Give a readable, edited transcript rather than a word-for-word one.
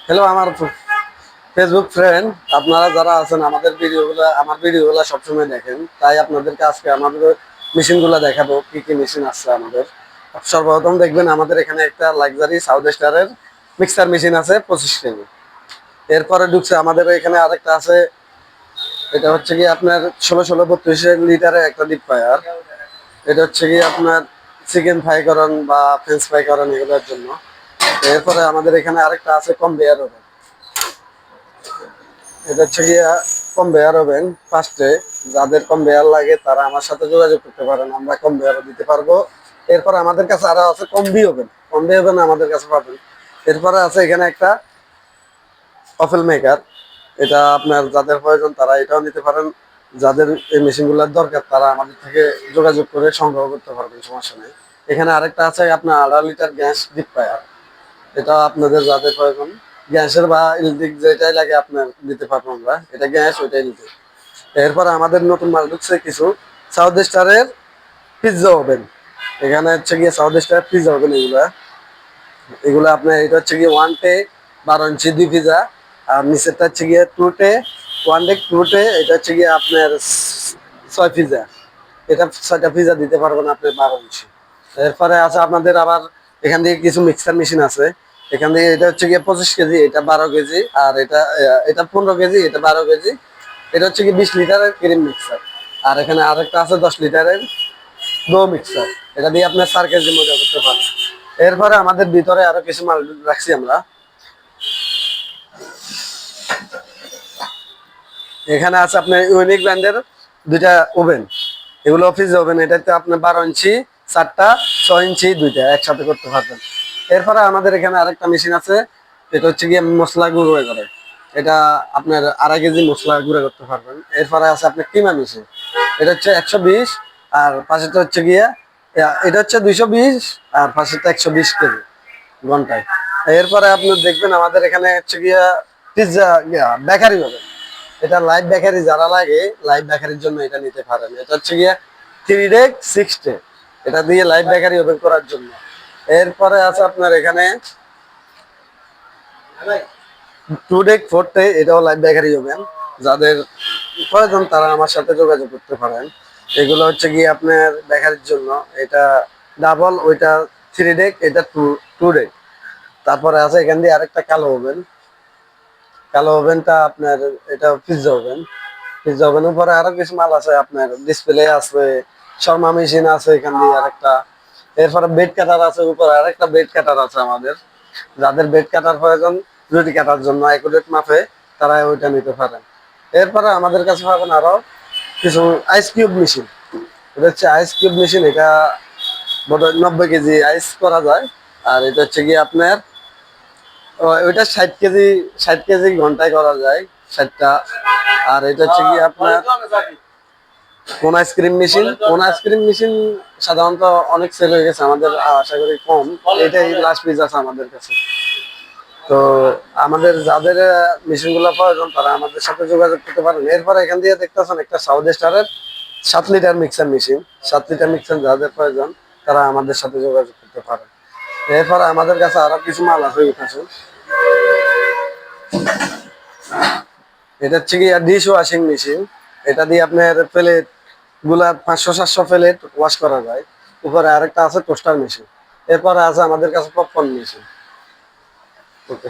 Hello আমার Facebook friend, আপনারা যারা আছেন আমার ভিডিওগুলো সবসময় দেখেন, তাই আপনাদেরকে আজকে আমাদের মেশিনগুলো দেখাবো কি কি মেশিন আছে আমাদের। সর্বপ্রথম দেখবেন আমাদের এখানে একটা লাক্সারি সাউথ স্টারের মিক্সার মেশিন আছে 25 কেজি। এরপরে ঢুকছে আমাদের এখানে আরেকটা আছে, এটা হচ্ছে কি আপনার 16 32 লিটারের একটা ডিপ ফ্রায়ার। এটা হচ্ছে কি আপনার চিকেন ফ্রাই করেন বা ফ্রেঞ্চ ফ্রাই করেন এগুলোর জন্য। এরপরে আমাদের এখানে আরেকটা আছে কনভেয়ার ওভেন। এটা হচ্ছে গিয়া কনভেয়ার ওভেন ফার্স্টে, যাদের কনভেয়ার লাগে তারা আমার সাথে যোগাযোগ করতে পারেন, আমরা কনভেয়ারও দিতে পারবো। এরপর আমাদের কাছে আরো আছে কম্বি ওভেন আমাদের কাছে পাবেন। এরপরে আছে এখানে একটা অফেল মেকার, এটা আপনার যাদের প্রয়োজন তারা এটাও নিতে পারেন। যাদের এই মেশিনগুলোর দরকার তারা আমাদের থেকে যোগাযোগ করে সংগ্রহ করতে পারবেন, সমস্যা নেই। এখানে আরেকটা আছে আপনার 1.5 লিটার গ্যাস ডিপ ফ্রায়ার, এটা আপনাদের যাদের প্রয়োজন গ্যাসের বা ইলেকট্রিক যেটাই লাগে আপনার দিতে পারবো আমরা, এটা গ্যাস ওইটাই নিতে। এরপর আমাদের নতুন মাল ঢুকছে কিছু সাউথ স্টারের পিৎজা ওভেন। এখানে হচ্ছে গিয়ে সাউথ স্টার পিৎজা ওভেন, এগুলো আপনার এটা হচ্ছে গিয়ে 1 টে 12 ইঞ্চি 2 পিজা, আর নিচেরটা হচ্ছে গিয়ে 2 টে 1 টে 2 টে, এটা হচ্ছে গিয়ে আপনার 6 পিজা। এটা 6টা পিজা দিতে পারবেন আপনি 12 ইঞ্চি। এরপরে আছে আপনাদের আবার এখান থেকে কিছু মিক্সার মেশিন আছে। এখান থেকে এটা হচ্ছে গিয়ে 25 কেজি, এটা 12 কেজি, আর এটা 15 কেজি, এটা 12 কেজি। এটা হচ্ছে কি 20 লিটারের ক্রিম মিক্সার। আর এখানে আরেকটা আছে 10 লিটারের ডো মিক্সার, এটা দিয়ে আপনার সার্কেল মজা করতে পারেন। এরপরে আমাদের ভিতরে আরো কিছু মাল রাখছি আমরা। এখানে আছে আপনার ইউনিক ব্র্যান্ডের 2টা ওভেন, এগুলো অফিস ওভেন। এটাতে আপনার 12 ইঞ্চি 4টা, 6 ইঞ্চি 2টা একসাথে করতে পারবেন। এরপরে আমাদের এখানে আরেকটা মেশিন আছে, এটা হচ্ছে গিয়ে মশলা গুঁড়ো করে, এটা আপনার 2.5 কেজি মশলা গুঁড়ো করতে পারবেন। এরপরে আছে আপনার কিমা মেশিন, এটা হচ্ছে 120, আর পাশেরটা হচ্ছে গিয়ে এটা হচ্ছে 220, আর পাশেরটা 120 কেজি ঘন্টায়। এরপরে আপনি দেখবেন আমাদের এখানে হচ্ছে গিয়া পিৎজা বেকারি হবে, এটা লাইভ বেকারি যারা লাগে লাইভ বেকারির জন্য এটা নিতে পারেন। এটা হচ্ছে গিয়ে 3 ডেক 6 টে, এটা দিয়ে লাইভ বেকারি ওপেন করার জন্য। এরপরে আছে আপনার এখানে 2 ডেক 4 টে, এটাও লাইভ বেকারি ওভেন। যাদের প্রয়োজন তারা আমার সাথে যোগাযোগ করতে পারেন। এগুলো হচ্ছে গিয়ে আপনার বেকারির জন্য, এটা ডাবল, ওইটা 3 ডেক, এটা 2 ডেক। তারপরে আছে এখান দিয়ে আরেকটা কালো ওভেনটা আপনার, এটা পিৎজা ওভেনের পরে আরো কিছু মাল আছে, আপনার ডিসপ্লে আছে, শর্মা মেশিন আছে এখান দিয়ে আরেকটা। এরপরে বেড কাটার আছে, উপরে আরেকটা বেড কাটার আছে আমাদের। যাদের বেড কাটার প্রয়োজন রুটি কাটার জন্য একুরেট মাপে, তারা ওইটা নিতে পারেন। এরপরে আমাদের কাছে পাবেন আরো কিছু আইস কিউব মেশিন। এটা হচ্ছে আইস কিউব মেশিন, এটা বোধহয় 90 কেজি আইস করা যায়। আর এটা হচ্ছে গিয়ে আপনার ওইটা 60 কেজি, 60 কেজি ঘন্টায় করা যায় 60টা। আর এটা হচ্ছে কি আপনার কোন আইসক্রিম মেশিন সাধারণত অনেক সেল হয়ে গেছে আমাদের, আশা করি কম, এটাই লাস্ট পিস আছে আমাদের কাছে। তো আমাদের যাদের মেশিন গুলো প্রয়োজন তারা আমাদের সাথে যোগাযোগ করতে পারেন। এরপরে এখান দিয়ে দেখতেছেন একটা সাউথ স্টারের 7 litre mixer machine, 7 litre mixer যাদের প্রয়োজন তারা আমাদের সাথে যোগাযোগ করতে পারেন। এরপরে আমাদের কাছে আরো কিছু মাল আছে উঠেছে, এটা হচ্ছে কি ডিশ ওয়াশিং মেশিন। এটা দিয়ে আপনার প্লেট গুলা 500 700 প্লেট ওয়াশ করা যায়। উপরে আরেকটা আছে টোস্টার মেশিন। এরপরে আছে আমাদের কাছে পপকর্ন মেশিন। ওকে।